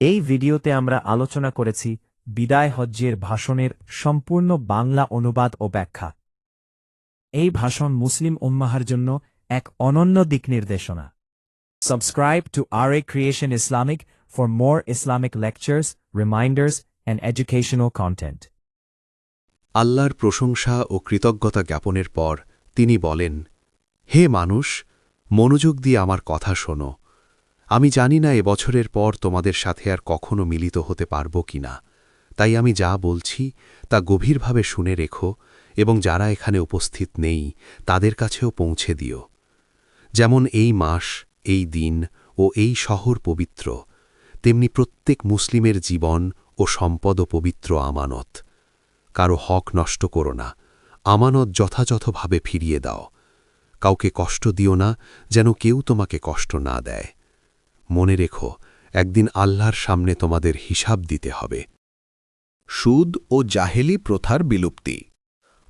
এই ভিডিওতে আমরা আলোচনা করেছি বিদায় হজ্জের ভাষণের সম্পূর্ণ বাংলা অনুবাদ ও ব্যাখ্যা। এই ভাষণ মুসলিম উম্মাহর জন্য এক অনন্য দিক নির্দেশনা। Subscribe to RA Creation Islamic for more Islamic lectures, reminders, and educational content. আল্লাহর প্রশংসা ও কৃতজ্ঞতা জ্ঞাপনের পর তিনি বলেন, হে মানুষ, মনোযোগ দিয়ে আমার কথা শোনো। আমি জানি না এবছরের পর তোমাদের সাথে আর কখনো মিলিত হতে পারব কিনা, তাই আমি যা বলছি তা গভীরভাবে শুনে রেখো এবং যারা এখানে উপস্থিত নেই তাদের কাছেও পৌঁছে দিও। যেমন এই মাস, এই দিন ও এই শহর পবিত্র, তেমনি প্রত্যেক মুসলিমের জীবন ও সম্পদও পবিত্র আমানত। কারো হক নষ্ট করো না, আমানত যথাযথভাবে ফিরিয়ে দাও। কাউকে কষ্ট দিও না, যেন কেউ তোমাকে কষ্ট না দেয়। মনে রেখো, একদিন আল্লাহর সামনে তোমাদের হিসাব দিতে হবে। সুদ ও জাহেলি প্রথার বিলুপ্তি।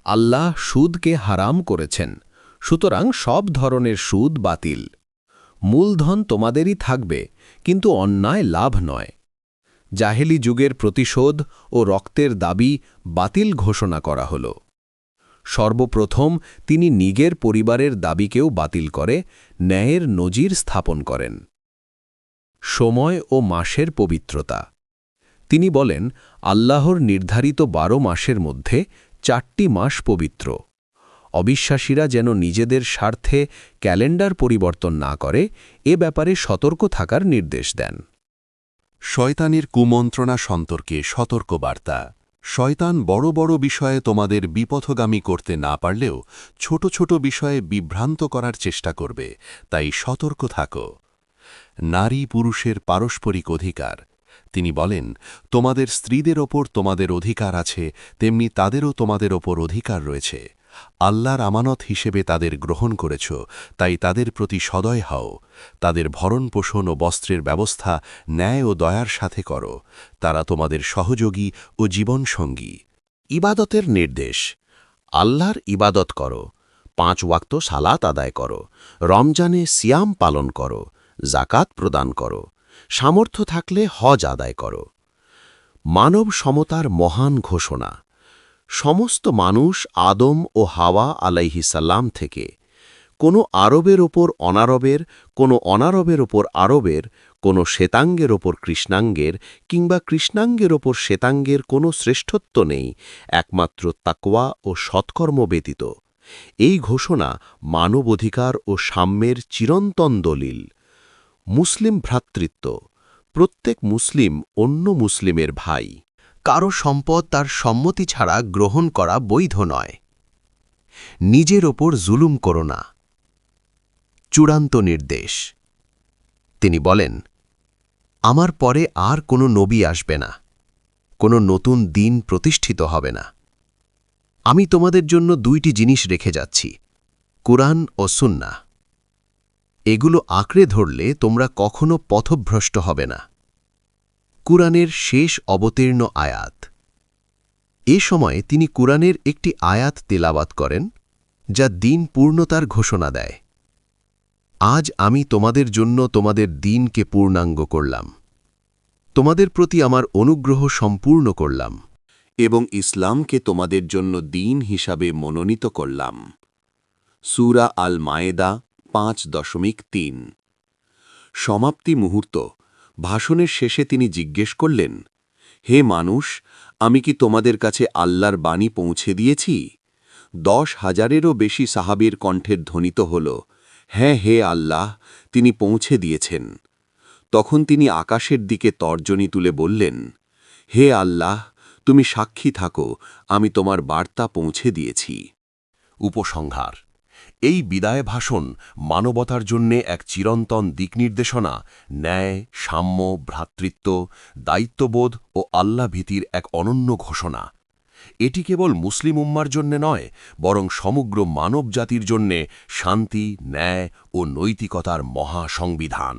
আল্লাহ সুদকে হারাম করেছেন, সুতরাং সব ধরনের সুদ বাতিল। মূলধন তোমাদেরই থাকবে, কিন্তু অন্যায় লাভ নয়। জাহেলি যুগের প্রতিশোধ ও রক্তের দাবি বাতিল ঘোষণা করা হল। সর্বপ্রথম তিনি নিজের পরিবারের দাবিকেও বাতিল করে ন্যায়ের নজির স্থাপন করেন। সময় ও মাসের পবিত্রতা। তিনি বলেন, আল্লাহর নির্ধারিত 12 মাসের মধ্যে 4টি মাস পবিত্র। অবিশ্বাসীরা যেন নিজেদের স্বার্থে ক্যালেন্ডার পরিবর্তন না করে এ ব্যাপারে সতর্ক থাকার নির্দেশ দেন। শয়তানের কুমন্ত্রণা সন্তর্কে সতর্কবার্তা। শয়তান বড় বড় বিষয়ে তোমাদের বিপথগামী করতে না পারলেও ছোট ছোট বিষয়ে বিভ্রান্ত করার চেষ্টা করবে, তাই সতর্ক থাকো। নারী পুরুষের পারস্পরিক অধিকার। তিনি বলেন, তোমাদের স্ত্রীদের ওপর তোমাদের অধিকার আছে, তেমনি তাদেরও তোমাদের ওপর অধিকার রয়েছে। আল্লাহর আমানত হিসেবে তাদের গ্রহণ করেছ, তাই তাদের প্রতি সদয় হও। তাদের ভরণ পোষণ ও বস্ত্রের ব্যবস্থা ন্যায় ও দয়ার সাথে করো। তারা তোমাদের সহযোগী ও জীবনসঙ্গী। ইবাদতের নির্দেশ। আল্লাহর ইবাদত করো, 5 ওয়াক্ত সালাত আদায় করো, রমজানে সিয়াম পালন করো, জাকাত প্রদান করো, সামর্থ্য থাকলে হজ আদায় করো। মানব সমতার মহান ঘোষণা। সমস্ত মানুষ আদম ও হাওয়া আলাইহিসাল্লাম থেকে, কোনো আরবের ওপর অনারবের, কোনো অনারবের ওপর আরবের, কোনো শ্বেতাঙ্গের ওপর কৃষ্ণাঙ্গের কিংবা কৃষ্ণাঙ্গের ওপর শ্বেতাঙ্গের কোনো শ্রেষ্ঠত্ব নেই, একমাত্র তাকওয়া ও সৎকর্ম ব্যতীত। এই ঘোষণা মানব অধিকার ও সাম্যের চিরন্তন দলিল। মুসলিম ভ্রাতৃত্ব। প্রত্যেক মুসলিম অন্য মুসলিমের ভাই। কারো সম্পদ তার সম্মতি ছাড়া গ্রহণ করা বৈধ নয়। নিজের ওপর জুলুম করো না। চূড়ান্ত নির্দেশ। তিনি বলেন, আমার পরে আর কোনো নবী আসবে না, কোনো নতুন দিন প্রতিষ্ঠিত হবে না। আমি তোমাদের জন্য 2টি জিনিস রেখে যাচ্ছি, কুরআন ও সুন্নাহ। এগুলো আঁকড়ে ধরলে তোমরা কখনো পথভ্রষ্ট হবে না। কুরআনের শেষ অবতীর্ণ আয়াত। এ সময়ে তিনি কুরআনের একটি আয়াত তেলাওয়াত করেন, যা দিন পূর্ণতার ঘোষণা দেয়। আজ আমি তোমাদের জন্য তোমাদের দিনকে পূর্ণাঙ্গ করলাম, তোমাদের প্রতি আমার অনুগ্রহ সম্পূর্ণ করলাম এবং ইসলামকে তোমাদের জন্য দিন হিসাবে মনোনীত করলাম। সূরা আল মায়েদা 5.3। সমাপ্তি মুহূর্ত। ভাষণের শেষে তিনি জিজ্ঞেস করলেন, হে মানুষ, আমি কি তোমাদের কাছে আল্লাহর বাণী পৌঁছে দিয়েছি? 10,000-এরও বেশি সাহাবীর কণ্ঠের ধ্বনিত হল, হ্যাঁ হে আল্লাহ, তিনি পৌঁছে দিয়েছেন। তখন তিনি আকাশের দিকে তর্জনী তুলে বললেন, হে আল্লাহ, তুমি সাক্ষী থাকো, আমি তোমার বার্তা পৌঁছে দিয়েছি। উপসংহার। এই বিদায় ভাষণ মানবতার জন্যে এক চিরন্তন দিকনির্দেশনা, ন্যায়, সাম্য, ভ্রাতৃত্ব, দায়িত্ববোধ ও আল্লাহ ভীতির এক অনন্য ঘোষণা। এটি কেবল মুসলিম উম্মার জন্যে নয়, বরং সমগ্র মানব জাতির জন্যে শান্তি, ন্যায় ও নৈতিকতার মহা সংবিধান।